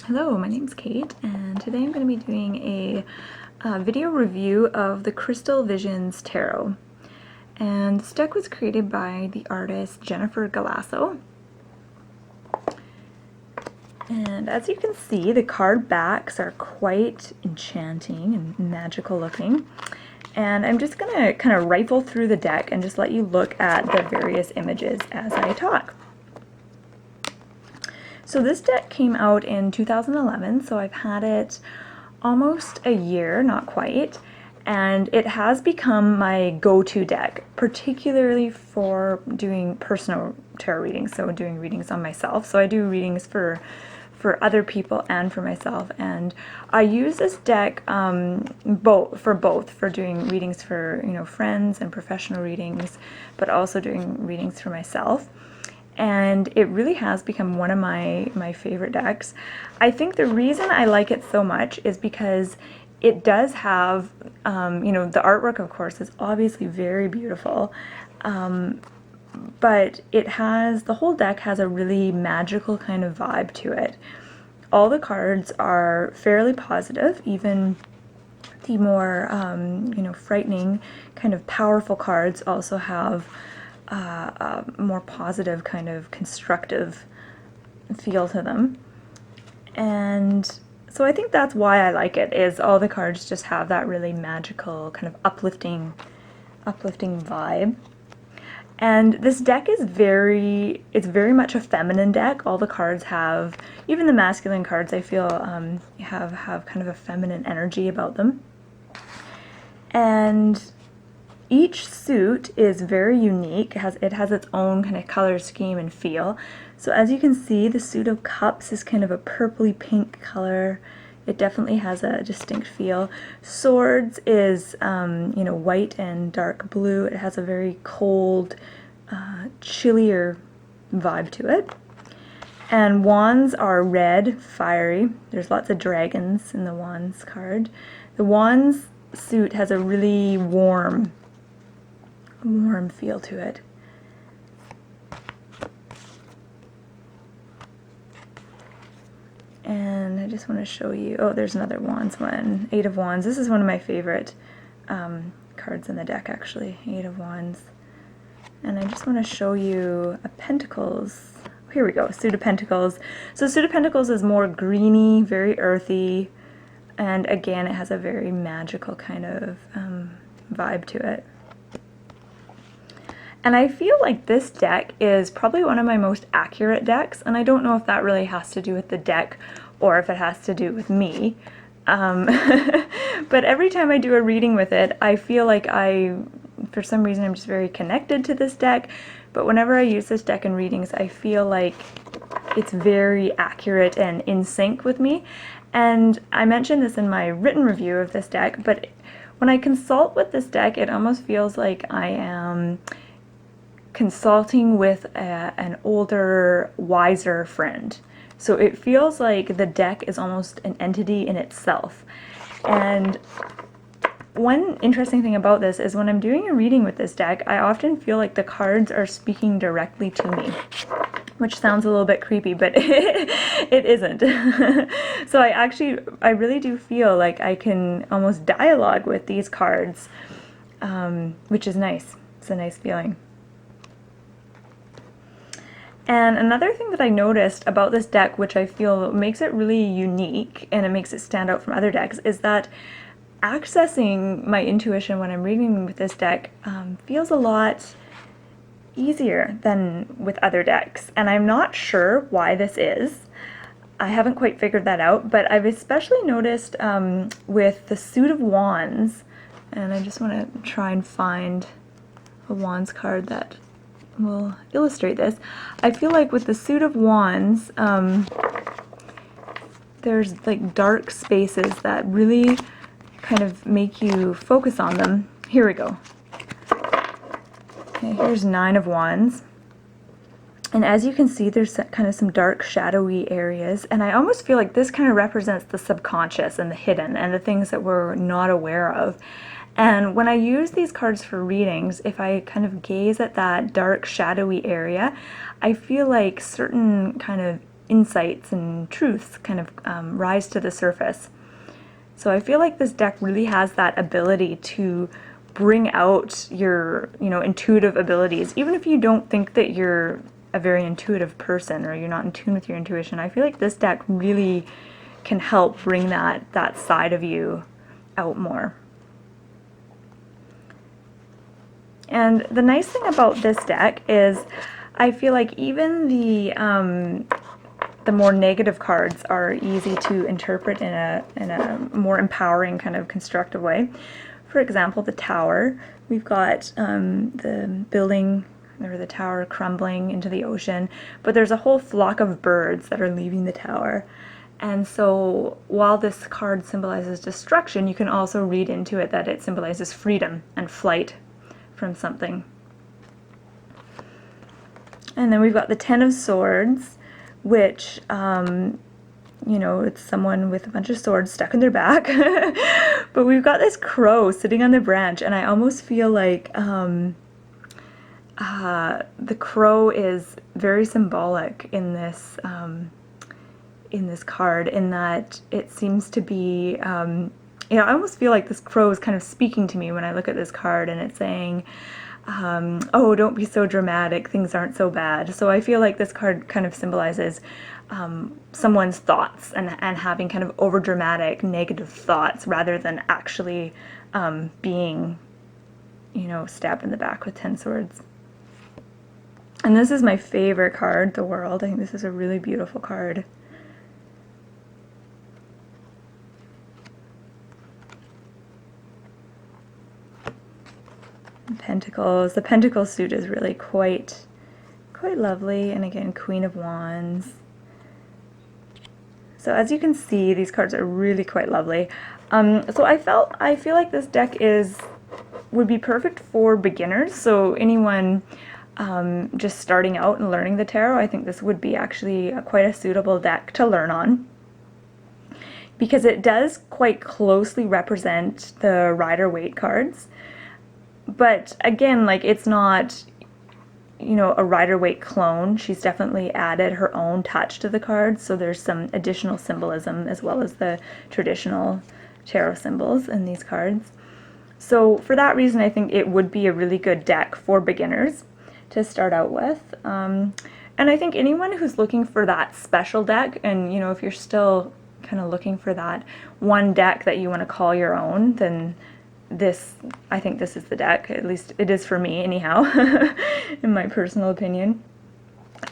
Hello, my name's Kate, and today I'm going to be doing a video review of the Crystal Visions Tarot. And this deck was created by the artist Jennifer Galasso. And as you can see, the card backs are quite enchanting and magical looking. And I'm just going to kind of rifle through the deck and just let you look at the various images as I talk. So this deck came out in 2011, so I've had it almost a year, not quite, and it has become my go-to deck, particularly for doing personal tarot readings, so doing readings on myself. So I do readings for other people and for myself, and I use this deck for doing readings for friends and professional readings, but also doing readings for myself. And it really has become one of my favorite decks. I think the reason I like it so much is because it does have, the artwork, of course, is obviously very beautiful, but the whole deck has a really magical kind of vibe to it. All the cards are fairly positive, even the more, frightening, kind of powerful cards also have a more positive kind of constructive feel to them. And so I think that's why I like it, is all the cards just have that really magical kind of uplifting vibe. And this deck is it's very much a feminine deck. All the cards have, even the masculine cards, I feel have kind of a feminine energy about them. And each suit is very unique. It has its own kind of color scheme and feel. So as you can see, the suit of cups is kind of a purpley pink color. It definitely has a distinct feel. Swords is white and dark blue. It has a very cold, chillier vibe to it. And wands are red, fiery. There's lots of dragons in the wands card. The wands suit has a really warm feel to it. And I just want to show you, oh, there's another wands one, Eight of Wands. This is one of my favorite cards in the deck, actually, Eight of Wands. And I just want to show you a Pentacles. Here we go, Suit of Pentacles. So Suit of Pentacles is more greeny, very earthy, and again, it has a very magical kind of vibe to it. And I feel like this deck is probably one of my most accurate decks, and I don't know if that really has to do with the deck or if it has to do with me. But every time I do a reading with it, I feel like for some reason, I'm just very connected to this deck. But whenever I use this deck in readings, I feel like it's very accurate and in sync with me. And I mentioned this in my written review of this deck, but when I consult with this deck, it almost feels like I am consulting with an older, wiser friend. So it feels like the deck is almost an entity in itself. And one interesting thing about this is when I'm doing a reading with this deck, I often feel like the cards are speaking directly to me, which sounds a little bit creepy, but it isn't. So I really do feel like I can almost dialogue with these cards, which is nice. It's a nice feeling. And another thing that I noticed about this deck, which I feel makes it really unique and it makes it stand out from other decks, is that accessing my intuition when I'm reading with this deck feels a lot easier than with other decks. And I'm not sure why this is. I haven't quite figured that out, but I've especially noticed with the Suit of Wands, and I just want to try and find a Wands card that will illustrate this. I feel like with the Suit of Wands, there's like dark spaces that really kind of make you focus on them. Here we go. Okay, here's Nine of Wands. And as you can see, there's kind of some dark, shadowy areas. And I almost feel like this kind of represents the subconscious and the hidden and the things that we're not aware of. And when I use these cards for readings, if I kind of gaze at that dark, shadowy area, I feel like certain kind of insights and truths kind of rise to the surface. So I feel like this deck really has that ability to bring out your, intuitive abilities. Even if you don't think that you're a very intuitive person or you're not in tune with your intuition, I feel like this deck really can help bring that side of you out more. And the nice thing about this deck is I feel like even the more negative cards are easy to interpret in a more empowering kind of constructive way. For example, the Tower. We've got the building or the tower crumbling into the ocean, but there's a whole flock of birds that are leaving the tower. And so while this card symbolizes destruction, you can also read into it that it symbolizes freedom and flight from something. And then we've got the Ten of Swords, which, it's someone with a bunch of swords stuck in their back. But we've got this crow sitting on the branch, and I almost feel like the crow is very symbolic in this card, in that it seems to be, I almost feel like this crow is kind of speaking to me when I look at this card, and it's saying, oh, don't be so dramatic, things aren't so bad. So I feel like this card kind of symbolizes someone's thoughts and having kind of overdramatic negative thoughts rather than actually being, stabbed in the back with 10 swords. And this is my favorite card, the World. I think this is a really beautiful card. Pentacles. The Pentacle suit is really quite lovely, and again, Queen of Wands. So as you can see, these cards are really quite lovely. So I feel like this deck would be perfect for beginners. So anyone just starting out and learning the tarot, I think this would be actually quite a suitable deck to learn on, because it does quite closely represent the Rider-Waite cards. But again, like, it's not, a Rider-Waite clone. She's definitely added her own touch to the cards, so there's some additional symbolism as well as the traditional tarot symbols in these cards. So for that reason, I think it would be a really good deck for beginners to start out with. And I think anyone who's looking for that special deck, and if you're still kind of looking for that one deck that you want to call your own, then I think this is the deck. At least it is for me anyhow, in my personal opinion.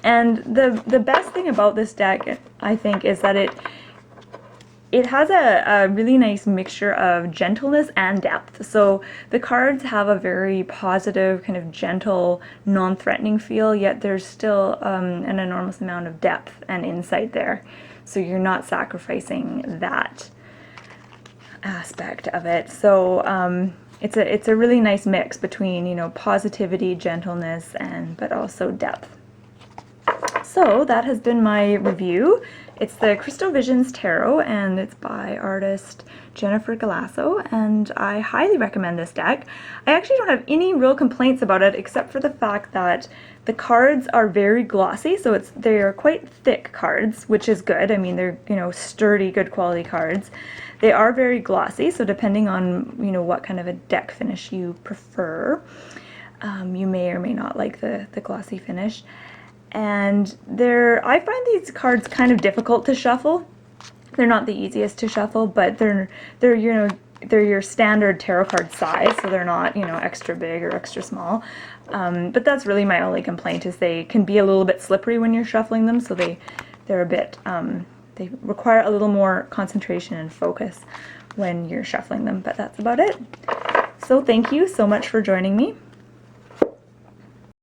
And the best thing about this deck, I think, is that it has a really nice mixture of gentleness and depth. So the cards have a very positive, kind of gentle, non-threatening feel, yet there's still an enormous amount of depth and insight there. So you're not sacrificing that aspect of it. So it's a really nice mix between, positivity, gentleness, but also depth. So that has been my review. It's the Crystal Visions Tarot, and it's by artist Jennifer Galasso, and I highly recommend this deck. I actually don't have any real complaints about it, except for the fact that the cards are very glossy, so they're quite thick cards, which is good. I mean, they're, sturdy, good quality cards. They are very glossy, so depending on, what kind of a deck finish you prefer, you may or may not like the glossy finish. And I find these cards kind of difficult to shuffle. They're not the easiest to shuffle, but they're your standard tarot card size, so they're not, extra big or extra small. But that's really my only complaint, is they can be a little bit slippery when you're shuffling them, so they're a bit, they require a little more concentration and focus when you're shuffling them, but that's about it. So thank you so much for joining me.